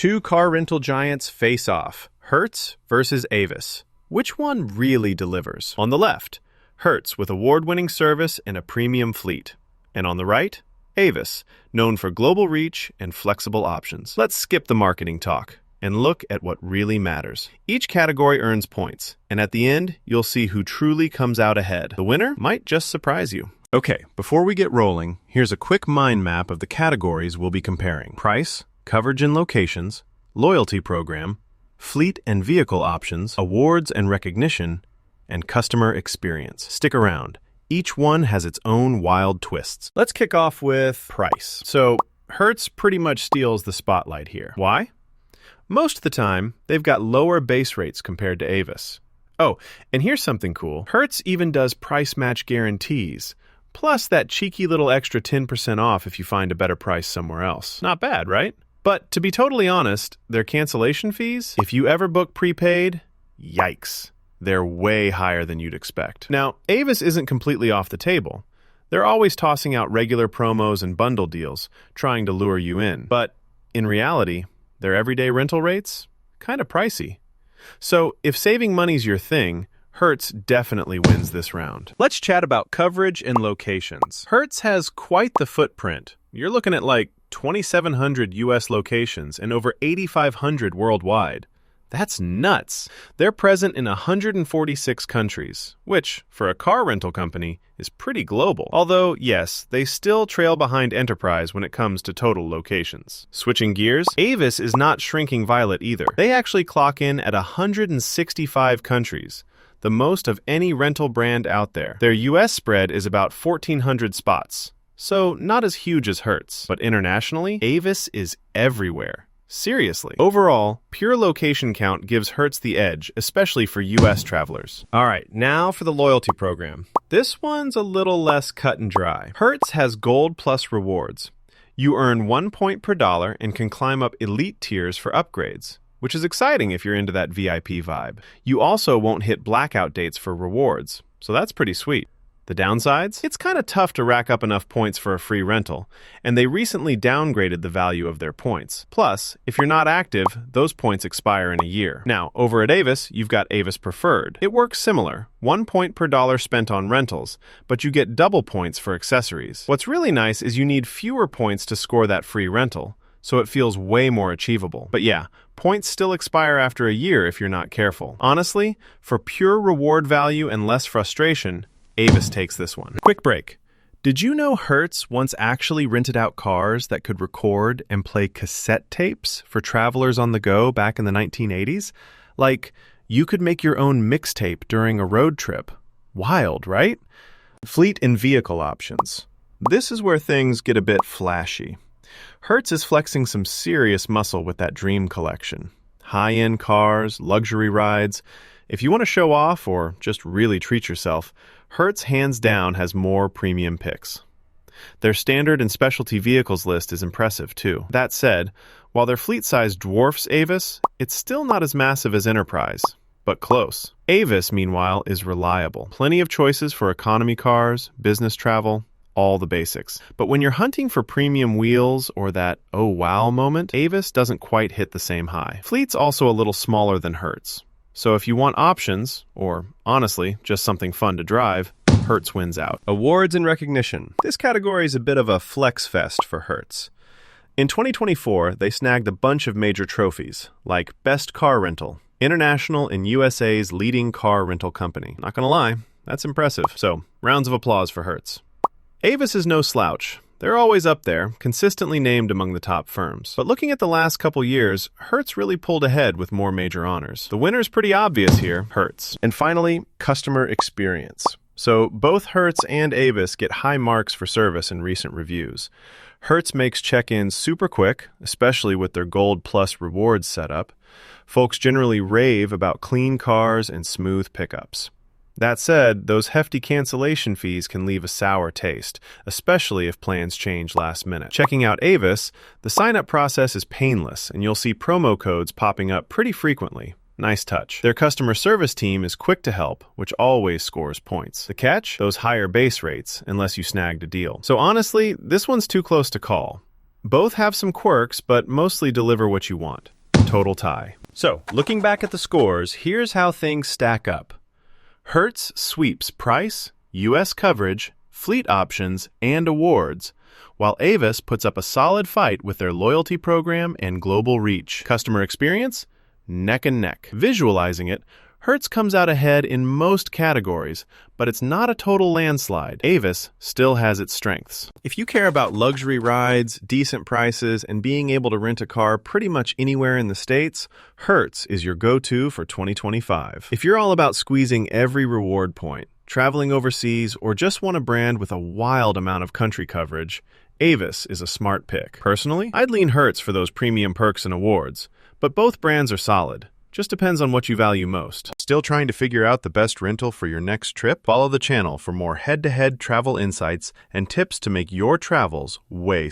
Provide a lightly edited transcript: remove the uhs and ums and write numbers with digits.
Two car rental giants face off, Hertz versus Avis. Which one really delivers? On the left, Hertz with award-winning service and a premium fleet. And on the right, Avis, known for global reach and flexible options. Let's skip the marketing talk and look at what really matters. Each category earns points, and at the end, you'll see who truly comes out ahead. The winner might just surprise you. Okay, before we get rolling, here's a quick mind map of the categories we'll be comparing. Price, coverage and locations, loyalty program, fleet and vehicle options, awards and recognition, and customer experience. Stick around. Each one has its own wild twists. Let's kick off with price. So, Hertz pretty much steals the spotlight here. Why? Most of the time, they've got lower base rates compared to Avis. Oh, and here's something cool. Hertz even does price match guarantees, plus that cheeky little extra 10% off if you find a better price somewhere else. Not bad, right? But to be totally honest, their cancellation fees, if you ever book prepaid, yikes. They're way higher than you'd expect. Now, Avis isn't completely off the table. They're always tossing out regular promos and bundle deals, trying to lure you in. But in reality, their everyday rental rates? Kind of pricey. So if saving money's your thing, Hertz definitely wins this round. Let's chat about coverage and locations. Hertz has quite the footprint. You're looking at like 2,700 US locations and over 8,500 worldwide. That's nuts. They're present in 146 countries, which, for a car rental company, is pretty global. Although, yes, they still trail behind Enterprise when it comes to total locations. Switching gears, Avis is not shrinking violet either. They actually clock in at 165 countries, the most of any rental brand out there. Their US spread is about 1,400 spots, so not as huge as Hertz. But internationally, Avis is everywhere. Seriously. Overall, pure location count gives Hertz the edge, especially for US travelers. All right, now for the loyalty program. This one's a little less cut and dry. Hertz has Gold Plus rewards. You earn 1 point per dollar and can climb up elite tiers for upgrades, which is exciting if you're into that VIP vibe. You also won't hit blackout dates for rewards, so that's pretty sweet. The downsides? It's kind of tough to rack up enough points for a free rental, and they recently downgraded the value of their points. Plus, if you're not active, those points expire in a year. Now, over at Avis, you've got Avis Preferred. It works similar, 1 point per dollar spent on rentals, but you get double points for accessories. What's really nice is you need fewer points to score that free rental, so it feels way more achievable. But yeah, points still expire after a year if you're not careful. Honestly, for pure reward value and less frustration, Avis takes this one. Quick break. Did you know Hertz once actually rented out cars that could record and play cassette tapes for travelers on the go back in the 1980s? Like, you could make your own mixtape during a road trip. Wild, right? Fleet and vehicle options. This is where things get a bit flashy. Hertz is flexing some serious muscle with that dream collection. High-end cars, luxury rides. If you want to show off or just really treat yourself, Hertz hands down has more premium picks. Their standard and specialty vehicles list is impressive too. That said, while their fleet size dwarfs Avis, it's still not as massive as Enterprise, but close. Avis, meanwhile, is reliable. Plenty of choices for economy cars, business travel, all the basics. But when you're hunting for premium wheels or that oh wow moment, Avis doesn't quite hit the same high. Fleet's also a little smaller than Hertz. So if you want options, or honestly, just something fun to drive, Hertz wins out. Awards and recognition. This category is a bit of a flex fest for Hertz. In 2024, they snagged a bunch of major trophies, like Best Car Rental, International and USA's leading car rental company. Not gonna lie, that's impressive. So, rounds of applause for Hertz. Avis is no slouch. They're always up there, consistently named among the top firms. But looking at the last couple years, Hertz really pulled ahead with more major honors. The winner's pretty obvious here, Hertz. And finally, customer experience. So both Hertz and Avis get high marks for service in recent reviews. Hertz makes check-ins super quick, especially with their Gold Plus rewards setup. Folks generally rave about clean cars and smooth pickups. That said, those hefty cancellation fees can leave a sour taste, especially if plans change last minute. Checking out Avis, the sign-up process is painless, and you'll see promo codes popping up pretty frequently. Nice touch. Their customer service team is quick to help, which always scores points. The catch? Those higher base rates, unless you snagged a deal. So honestly, this one's too close to call. Both have some quirks, but mostly deliver what you want. Total tie. So, looking back at the scores, here's how things stack up. Hertz sweeps price, U.S. coverage, fleet options, and awards, while Avis puts up a solid fight with their loyalty program and global reach. Customer experience? Neck and neck. Visualizing it, Hertz comes out ahead in most categories, but it's not a total landslide. Avis still has its strengths. If you care about luxury rides, decent prices, and being able to rent a car pretty much anywhere in the States, Hertz is your go-to for 2025. If you're all about squeezing every reward point, traveling overseas, or just want a brand with a wild amount of country coverage, Avis is a smart pick. Personally, I'd lean Hertz for those premium perks and awards, but both brands are solid. Just depends on what you value most. Still trying to figure out the best rental for your next trip? Follow the channel for more head-to-head travel insights and tips to make your travels way